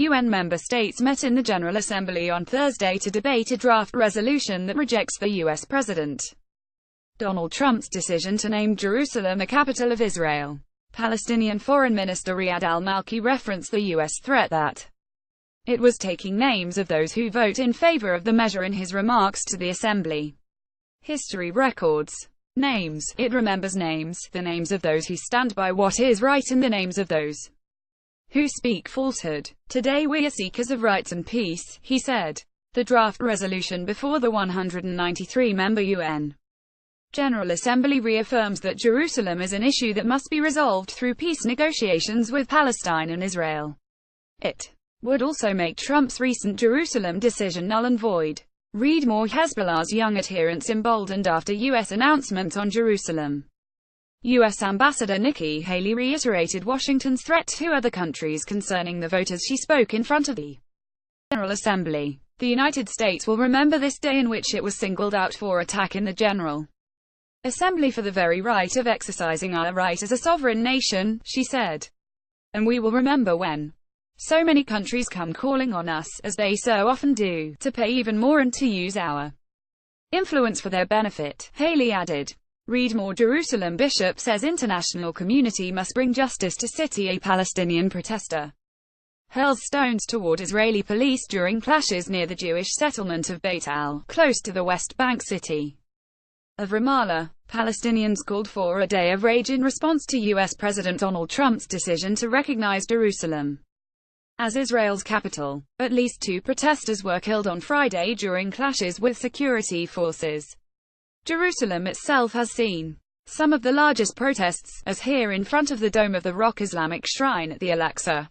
UN member states met in the General Assembly on Thursday to debate a draft resolution that rejects the U.S. President Donald Trump's decision to name Jerusalem the capital of Israel. Palestinian Foreign Minister Riyad al-Malki referenced the U.S. threat that it was taking names of those who vote in favor of the measure in his remarks to the Assembly. History records names. It remembers names, the names of those who stand by what is right and the names of those who speak falsehood. Today we are seekers of rights and peace, he said. The draft resolution before the 193-member UN General Assembly reaffirms that Jerusalem is an issue that must be resolved through peace negotiations with Palestine and Israel. It would also make Trump's recent Jerusalem decision null and void. Read more. Hezbollah's young adherents emboldened after U.S. announcement on Jerusalem. U.S. Ambassador Nikki Haley reiterated Washington's threat to other countries concerning the vote as she spoke in front of the General Assembly. The United States will remember this day in which it was singled out for attack in the General Assembly for the very right of exercising our right as a sovereign nation, she said. And we will remember when so many countries come calling on us, as they so often do, to pay even more and to use our influence for their benefit, Haley added. Read more. Jerusalem bishop says international community must bring justice to city. A Palestinian protester hurls stones toward Israeli police during clashes near the Jewish settlement of Beit Al, close to the West Bank city of Ramallah. Palestinians called for a day of rage in response to U.S. President Donald Trump's decision to recognize Jerusalem as Israel's capital. At least 2 protesters were killed on Friday during clashes with security forces. Jerusalem itself has seen some of the largest protests, as here in front of the Dome of the Rock Islamic Shrine at the Al-Aqsa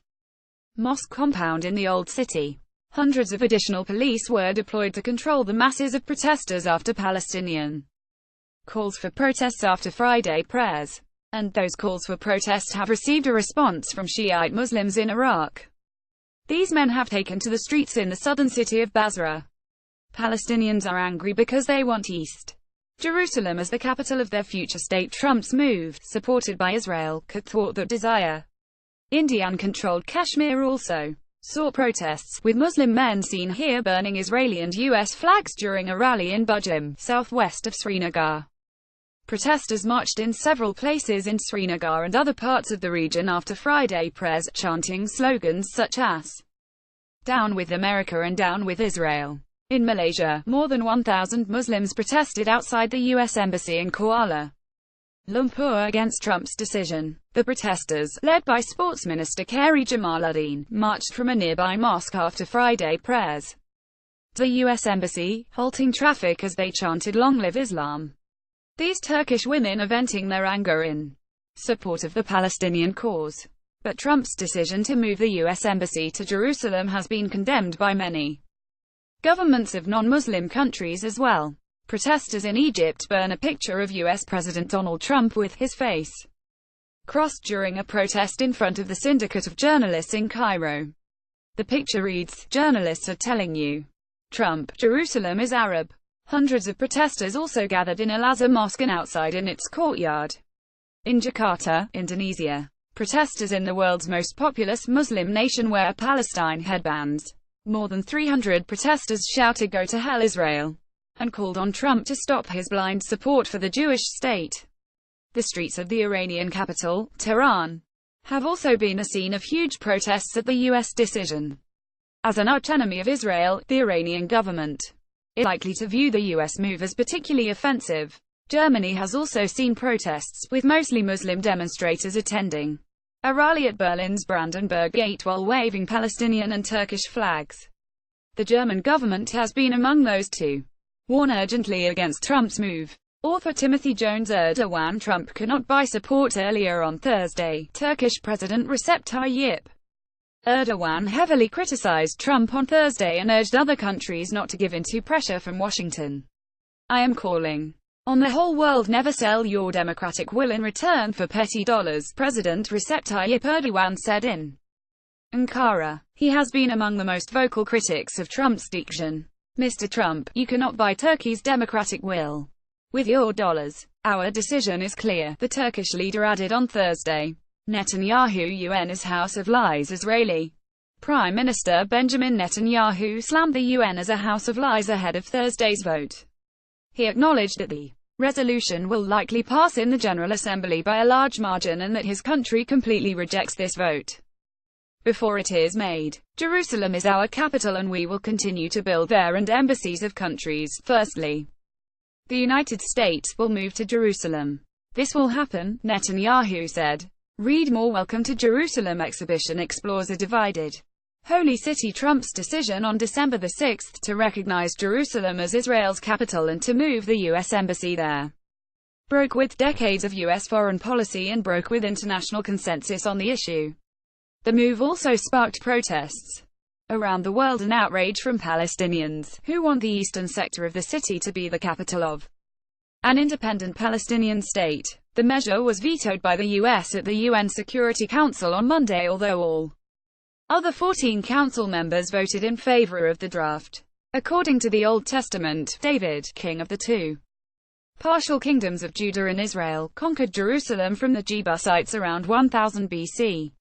Mosque compound in the Old City. Hundreds of additional police were deployed to control the masses of protesters after Palestinian calls for protests after Friday prayers. And those calls for protest have received a response from Shiite Muslims in Iraq. These men have taken to the streets in the southern city of Basra. Palestinians are angry because they want East Jerusalem as the capital of their future state. Trump's move, supported by Israel, could thwart that desire. Indian-controlled Kashmir also saw protests, with Muslim men seen here burning Israeli and U.S. flags during a rally in Bujim, southwest of Srinagar. Protesters marched in several places in Srinagar and other parts of the region after Friday prayers, chanting slogans such as "Down with America" and "Down with Israel." In Malaysia, more than 1,000 Muslims protested outside the U.S. Embassy in Kuala Lumpur against Trump's decision. The protesters, led by Sports Minister Khairy Jamaluddin, marched from a nearby mosque after Friday prayers to the U.S. Embassy, halting traffic as they chanted "Long live Islam." These Turkish women are venting their anger in support of the Palestinian cause. But Trump's decision to move the U.S. Embassy to Jerusalem has been condemned by many governments of non-Muslim countries as well. Protesters in Egypt burn a picture of U.S. President Donald Trump with his face crossed during a protest in front of the Syndicate of Journalists in Cairo. The picture reads, "Journalists are telling you, Trump, Jerusalem is Arab." Hundreds of protesters also gathered in Al-Azhar Mosque and outside in its courtyard. In Jakarta, Indonesia, protesters in the world's most populous Muslim nation wear Palestine headbands. More than 300 protesters shouted "Go to hell, Israel," and called on Trump to stop his blind support for the Jewish state. The streets of the Iranian capital, Tehran, have also been a scene of huge protests at the U.S. decision. As an archenemy of Israel, the Iranian government is likely to view the U.S. move as particularly offensive. Germany has also seen protests, with mostly Muslim demonstrators attending a rally at Berlin's Brandenburg Gate while waving Palestinian and Turkish flags. The German government has been among those to warn urgently against Trump's move. Author Timothy Jones Erdogan Trump cannot buy support. Earlier on Thursday, Turkish President Recep Tayyip Erdogan heavily criticized Trump on Thursday and urged other countries not to give in to pressure from Washington. "I am calling on the whole world, never sell your democratic will in return for petty dollars," President Recep Tayyip Erdogan said in Ankara. He has been among the most vocal critics of Trump's decision. "Mr. Trump, you cannot buy Turkey's democratic will with your dollars. Our decision is clear," the Turkish leader added on Thursday. Netanyahu UN is House of Lies. Israeli Prime Minister Benjamin Netanyahu slammed the UN as a house of lies ahead of Thursday's vote. He acknowledged that the resolution will likely pass in the General Assembly by a large margin and that his country completely rejects this vote. Before it is made, Jerusalem is our capital and we will continue to build there and embassies of countries. Firstly, the United States will move to Jerusalem. This will happen, Netanyahu said. Read more. Welcome to Jerusalem exhibition explores a divided Holy City. Trump's decision on December 6 to recognize Jerusalem as Israel's capital and to move the U.S. embassy there broke with decades of U.S. foreign policy and broke with international consensus on the issue. The move also sparked protests around the world and outrage from Palestinians, who want the eastern sector of the city to be the capital of an independent Palestinian state. The measure was vetoed by the U.S. at the UN Security Council on Monday, although all other 14 council members voted in favor of the draft. According to the Old Testament, David, king of the two partial kingdoms of Judah and Israel, conquered Jerusalem from the Jebusites around 1000 BC.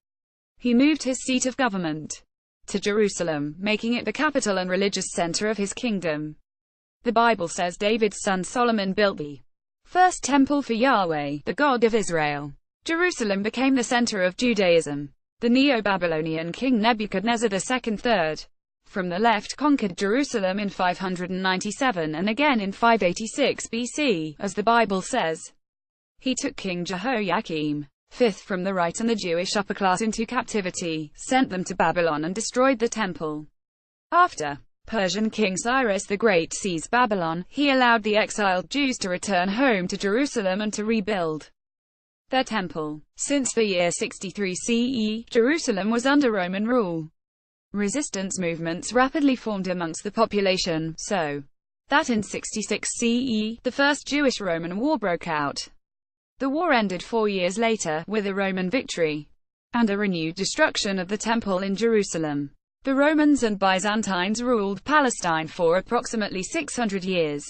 He moved his seat of government to Jerusalem, making it the capital and religious center of his kingdom. The Bible says David's son Solomon built the first temple for Yahweh, the God of Israel. Jerusalem became the center of Judaism. The Neo-Babylonian king Nebuchadnezzar II from the left conquered Jerusalem in 597 and again in 586 BC, as the Bible says. He took King Jehoiakim V from the right and the Jewish upper class into captivity, sent them to Babylon and destroyed the temple. After Persian King Cyrus the Great seized Babylon, he allowed the exiled Jews to return home to Jerusalem and to rebuild their temple. Since the year 63 CE, Jerusalem was under Roman rule. Resistance movements rapidly formed amongst the population, so that in 66 CE, the First Jewish-Roman War broke out. The war ended 4 years later, with a Roman victory and a renewed destruction of the temple in Jerusalem. The Romans and Byzantines ruled Palestine for approximately 600 years.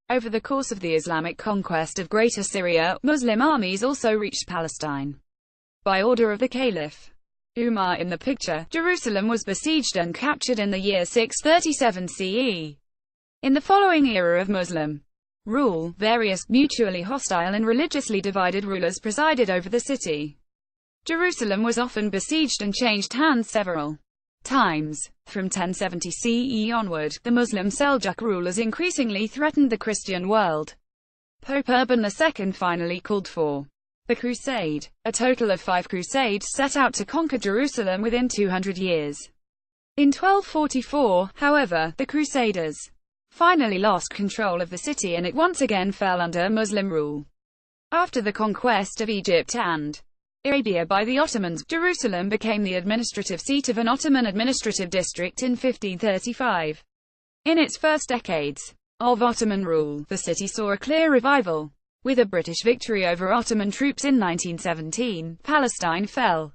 Over the course of the Islamic conquest of Greater Syria, Muslim armies also reached Palestine. By order of the Caliph Umar in the picture, Jerusalem was besieged and captured in the year 637 CE. In the following era of Muslim rule, various mutually hostile and religiously divided rulers presided over the city. Jerusalem was often besieged and changed hands several times. From 1070 CE onward, the Muslim Seljuk rulers increasingly threatened the Christian world. Pope Urban II finally called for the Crusade. A total of 5 crusades set out to conquer Jerusalem within 200 years. In 1244, however, the Crusaders finally lost control of the city and it once again fell under Muslim rule. After the conquest of Egypt and Arabia by the Ottomans, Jerusalem became the administrative seat of an Ottoman administrative district in 1535. In its first decades of Ottoman rule, the city saw a clear revival. With a British victory over Ottoman troops in 1917, Palestine fell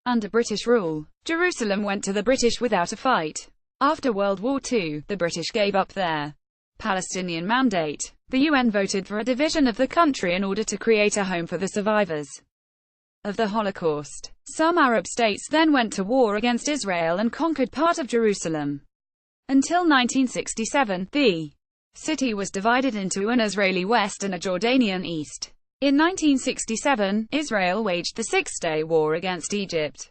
under British rule. Jerusalem went to the British without a fight. After World War II, the British gave up their Palestinian mandate. The UN voted for a division of the country in order to create a home for the survivors of the Holocaust. Some Arab states then went to war against Israel and conquered part of Jerusalem. Until 1967, the city was divided into an Israeli West and a Jordanian East. In 1967, Israel waged the Six-Day War against Egypt,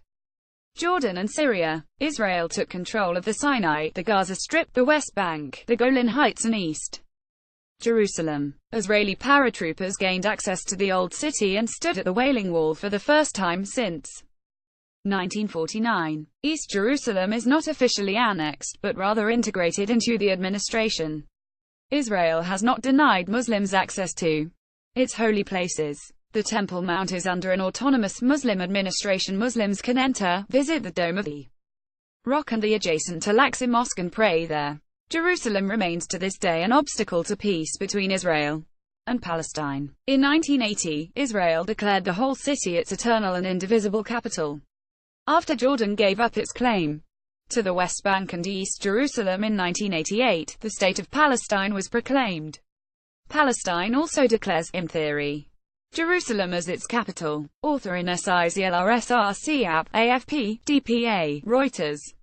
Jordan and Syria. Israel took control of the Sinai, the Gaza Strip, the West Bank, the Golan Heights and East Jerusalem. Israeli paratroopers gained access to the Old City and stood at the Wailing Wall for the first time since 1949. East Jerusalem is not officially annexed, but rather integrated into the administration. Israel has not denied Muslims access to its holy places. The Temple Mount is under an autonomous Muslim administration. Muslims can enter, visit the Dome of the Rock and the adjacent Al-Aqsa Mosque and pray there. Jerusalem remains to this day an obstacle to peace between Israel and Palestine. In 1980, Israel declared the whole city its eternal and indivisible capital. After Jordan gave up its claim to the West Bank and East Jerusalem in 1988, the State of Palestine was proclaimed. Palestine also declares, in theory, Jerusalem as its capital. Author Ines Eisler, SRC app, AFP, DPA, Reuters.